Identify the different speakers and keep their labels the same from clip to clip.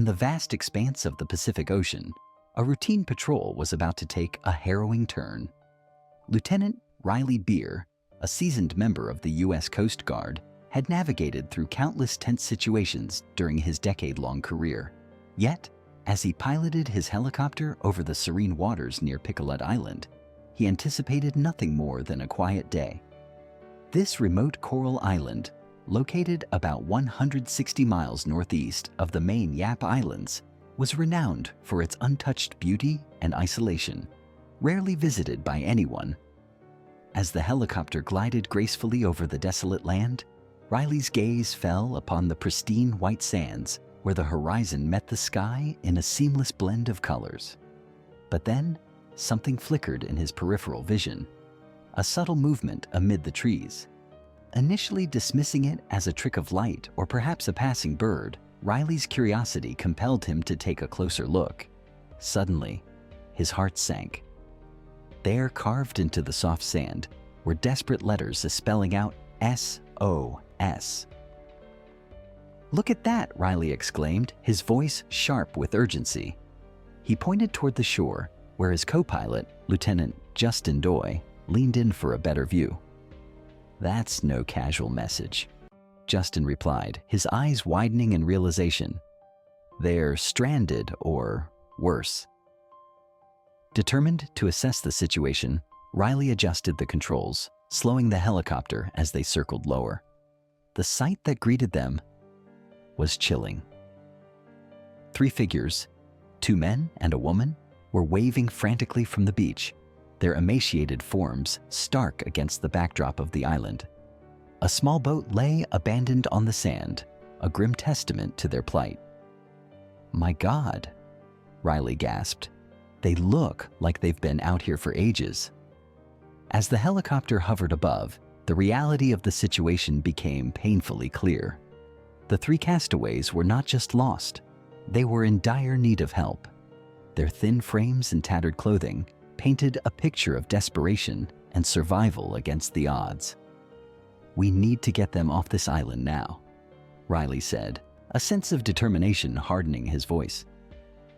Speaker 1: the vast expanse of the Pacific Ocean, a routine patrol was about to take a harrowing turn. Lieutenant Riley Beer, a seasoned member of the U.S. Coast Guard, had navigated through countless tense situations during his decade-long career. Yet, as he piloted his helicopter over the serene waters near Picolet Island, he anticipated nothing more than a quiet day. This remote coral island, located about 160 miles northeast of the main Yap Islands, was renowned for its untouched beauty and isolation, rarely visited by anyone. As the helicopter glided gracefully over the desolate land, Riley's gaze fell upon the pristine white sands where the horizon met the sky in a seamless blend of colors. But then, something flickered in his peripheral vision, a subtle movement amid the trees. Initially dismissing it as a trick of light or perhaps a passing bird, Riley's curiosity compelled him to take a closer look. Suddenly, his heart sank. There, carved into the soft sand, were desperate letters spelling out SOS. "Look at that!" Riley exclaimed, his voice sharp with urgency. He pointed toward the shore, where his co-pilot, Lieutenant Justin Doy, leaned in for a better view. "That's no casual message," Justin replied, his eyes widening in realization. "They're stranded or worse." Determined to assess the situation, Riley adjusted the controls, slowing the helicopter as they circled lower. The sight that greeted them was chilling. 3 figures, 2 men and a woman, were waving frantically from the beach, their emaciated forms stark against the backdrop of the island. A small boat lay abandoned on the sand, a grim testament to their plight. "My God," Riley gasped. "They look like they've been out here for ages." As the helicopter hovered above, the reality of the situation became painfully clear. The 3 castaways were not just lost, they were in dire need of help. Their thin frames and tattered clothing painted a picture of desperation and survival against the odds. "We need to get them off this island now," Riley said, a sense of determination hardening his voice.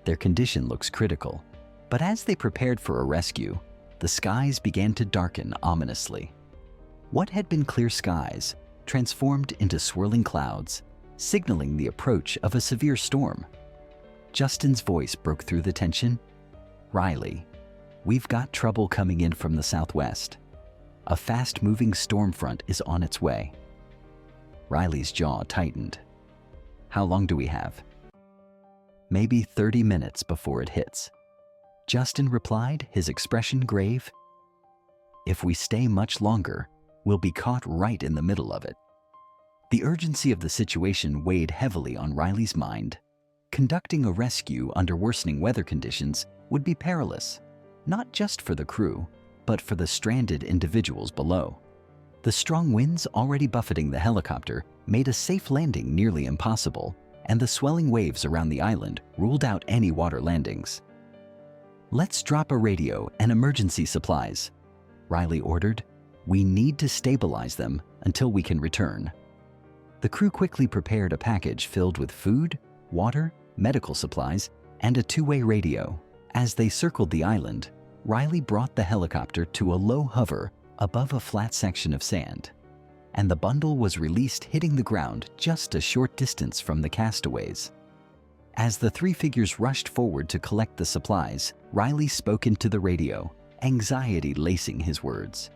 Speaker 1: "Their condition looks critical." But as they prepared for a rescue, the skies began to darken ominously. What had been clear skies transformed into swirling clouds, signaling the approach of a severe storm. Justin's voice broke through the tension. "Riley, we've got trouble coming in from the southwest. A fast-moving storm front is on its way." Riley's jaw tightened. "How long do we have?" "Maybe 30 minutes before it hits," Justin replied, his expression grave. "If we stay much longer, we'll be caught right in the middle of it." The urgency of the situation weighed heavily on Riley's mind. Conducting a rescue under worsening weather conditions would be perilous, not just for the crew, but for the stranded individuals below. The strong winds already buffeting the helicopter made a safe landing nearly impossible, and the swelling waves around the island ruled out any water landings. "Let's drop a radio and emergency supplies," Riley ordered. "We need to stabilize them until we can return." The crew quickly prepared a package filled with food, water, medical supplies, and a 2-way radio. As they circled the island, Riley brought the helicopter to a low hover above a flat section of sand, and the bundle was released, hitting the ground just a short distance from the castaways. As the 3 figures rushed forward to collect the supplies, Riley spoke into the radio, anxiety lacing his words.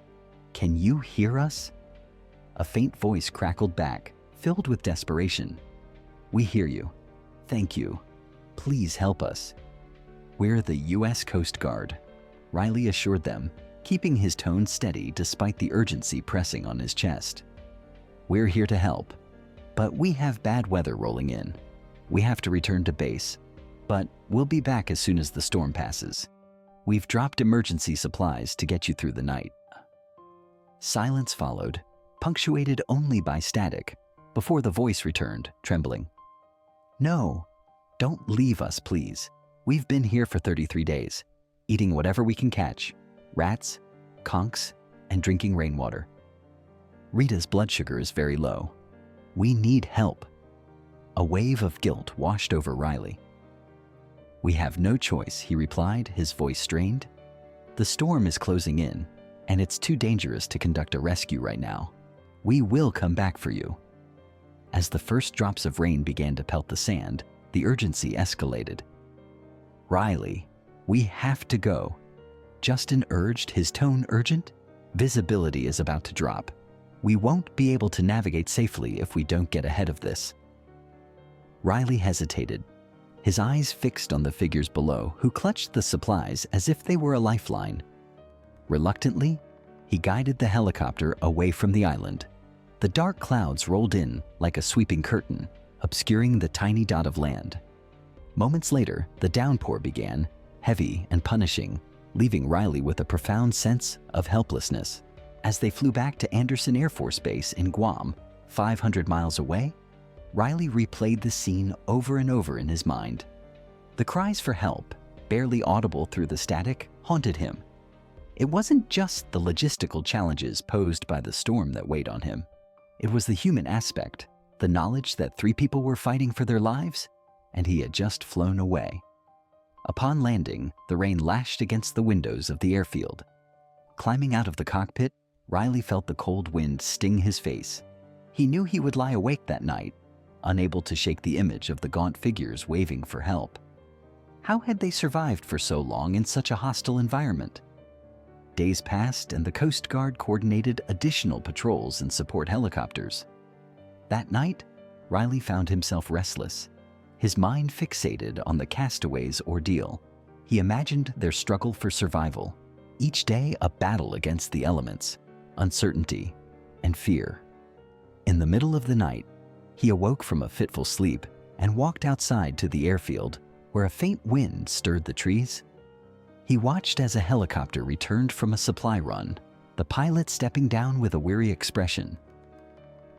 Speaker 1: "Can you hear us?" A faint voice crackled back, filled with desperation. "We hear you. Thank you. Please help us." "We're the U.S. Coast Guard," Riley assured them, keeping his tone steady despite the urgency pressing on his chest. "We're here to help, but we have bad weather rolling in. We have to return to base, but we'll be back as soon as the storm passes. We've dropped emergency supplies to get you through the night." Silence followed, punctuated only by static, before the voice returned, trembling. "No, don't leave us, please. We've been here for 33 days, eating whatever we can catch, rats, conchs, and drinking rainwater. Rita's blood sugar is very low. We need help." A wave of guilt washed over Riley. "We have no choice," he replied, his voice strained. "The storm is closing in, and it's too dangerous to conduct a rescue right now. We will come back for you." As the first drops of rain began to pelt the sand, the urgency escalated. "Riley, we have to go," Justin urged, his tone urgent. "Visibility is about to drop. We won't be able to navigate safely if we don't get ahead of this." Riley hesitated, his eyes fixed on the figures below who clutched the supplies as if they were a lifeline. Reluctantly, he guided the helicopter away from the island. The dark clouds rolled in like a sweeping curtain, obscuring the tiny dot of land. Moments later, the downpour began, heavy and punishing, leaving Riley with a profound sense of helplessness. As they flew back to Andersen Air Force Base in Guam, 500 miles away, Riley replayed the scene over and over in his mind. The cries for help, barely audible through the static, haunted him. It wasn't just the logistical challenges posed by the storm that weighed on him. It was the human aspect, the knowledge that 3 people were fighting for their lives, and he had just flown away. Upon landing, the rain lashed against the windows of the airfield. Climbing out of the cockpit, Riley felt the cold wind sting his face. He knew he would lie awake that night, unable to shake the image of the gaunt figures waving for help. How had they survived for so long in such a hostile environment? Days passed and the Coast Guard coordinated additional patrols and support helicopters. That night, Riley found himself restless, his mind fixated on the Castaways' ordeal. He imagined their struggle for survival, each day a battle against the elements, uncertainty, and fear. In the middle of the night, he awoke from a fitful sleep and walked outside to the airfield where a faint wind stirred the trees. He watched as a helicopter returned from a supply run, the pilot stepping down with a weary expression.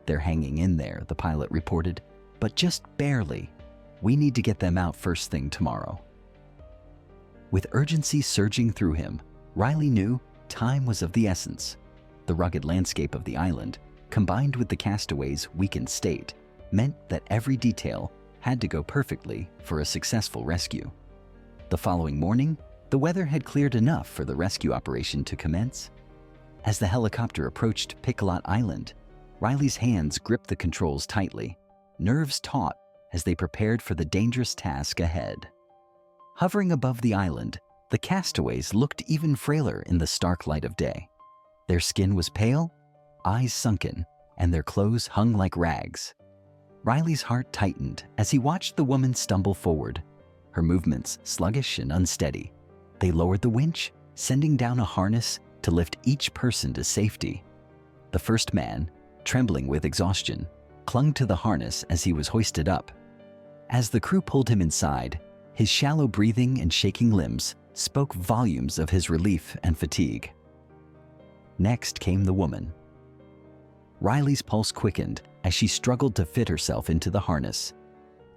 Speaker 1: "They're hanging in there," the pilot reported, "but just barely. We need to get them out first thing tomorrow." With urgency surging through him, Riley knew time was of the essence. The rugged landscape of the island, combined with the Castaways' weakened state, meant that every detail had to go perfectly for a successful rescue. The following morning, the weather had cleared enough for the rescue operation to commence. As the helicopter approached Picolot Island, Riley's hands gripped the controls tightly, nerves taut as they prepared for the dangerous task ahead. Hovering above the island, the Castaways looked even frailer in the stark light of day. Their skin was pale, eyes sunken, and their clothes hung like rags. Riley's heart tightened as he watched the woman stumble forward, her movements sluggish and unsteady. They lowered the winch, sending down a harness to lift each person to safety. The first man, trembling with exhaustion, clung to the harness as he was hoisted up. As the crew pulled him inside, his shallow breathing and shaking limbs spoke volumes of his relief and fatigue. Next came the woman. Riley's pulse quickened as she struggled to fit herself into the harness.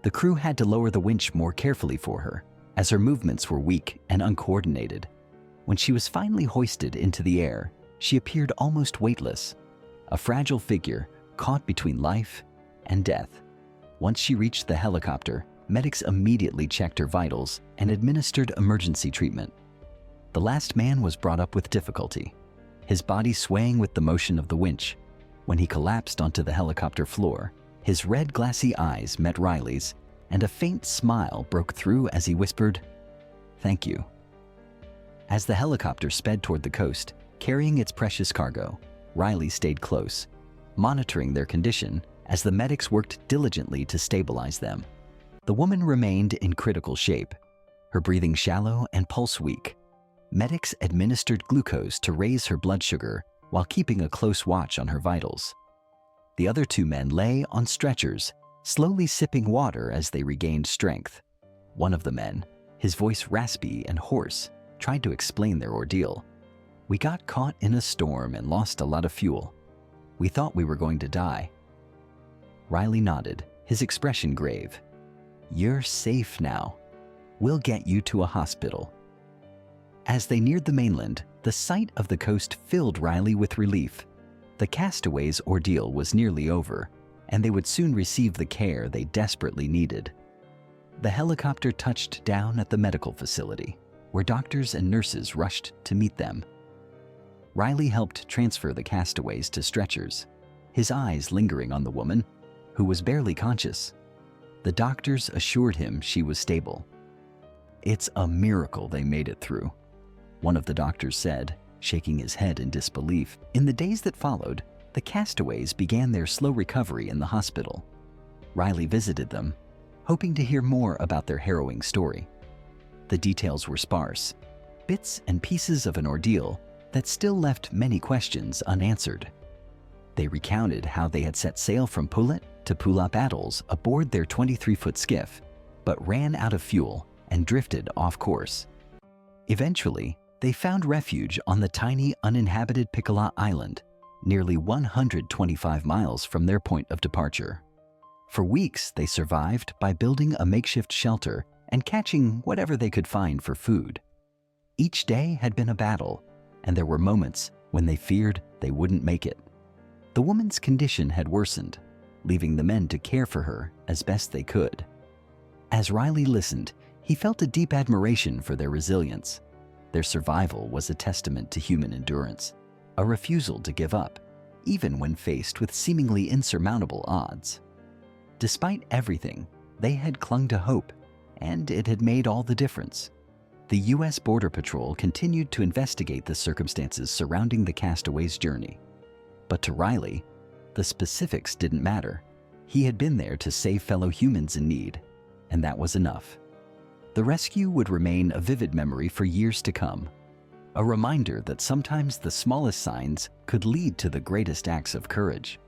Speaker 1: The crew had to lower the winch more carefully for her, as her movements were weak and uncoordinated. When she was finally hoisted into the air, she appeared almost weightless, a fragile figure caught between life and death. Once she reached the helicopter, medics immediately checked her vitals and administered emergency treatment. The last man was brought up with difficulty, his body swaying with the motion of the winch. When he collapsed onto the helicopter floor, his red glassy eyes met Riley's, and a faint smile broke through as he whispered, "Thank you." As the helicopter sped toward the coast, carrying its precious cargo, Riley stayed close, monitoring their condition as the medics worked diligently to stabilize them. The woman remained in critical shape, her breathing shallow and pulse weak. Medics administered glucose to raise her blood sugar while keeping a close watch on her vitals. The other 2 men lay on stretchers, slowly sipping water as they regained strength. One of the men, his voice raspy and hoarse, tried to explain their ordeal. "We got caught in a storm and lost a lot of fuel. We thought we were going to die." Riley nodded, his expression grave. "You're safe now. We'll get you to a hospital." As they neared the mainland, the sight of the coast filled Riley with relief. The Castaways' ordeal was nearly over, and they would soon receive the care they desperately needed. The helicopter touched down at the medical facility, where doctors and nurses rushed to meet them. Riley helped transfer the castaways to stretchers, his eyes lingering on the woman, who was barely conscious. The doctors assured him she was stable. "It's a miracle they made it through," one of the doctors said, shaking his head in disbelief. In the days that followed, the castaways began their slow recovery in the hospital. Riley visited them, hoping to hear more about their harrowing story. The details were sparse, bits and pieces of an ordeal that still left many questions unanswered. They recounted how they had set sail from Pulit to Pulap atolls aboard their 23-foot skiff, but ran out of fuel and drifted off course. Eventually, they found refuge on the tiny uninhabited Pikala Island, nearly 125 miles from their point of departure. For weeks, they survived by building a makeshift shelter and catching whatever they could find for food. Each day had been a battle, and there were moments when they feared they wouldn't make it. The woman's condition had worsened, leaving the men to care for her as best they could. As Riley listened, he felt a deep admiration for their resilience. Their survival was a testament to human endurance, a refusal to give up, even when faced with seemingly insurmountable odds. Despite everything, they had clung to hope, and it had made all the difference. The U.S. Border Patrol continued to investigate the circumstances surrounding the castaways' journey. But to Riley, the specifics didn't matter. He had been there to save fellow humans in need, and that was enough. The rescue would remain a vivid memory for years to come, a reminder that sometimes the smallest signs could lead to the greatest acts of courage.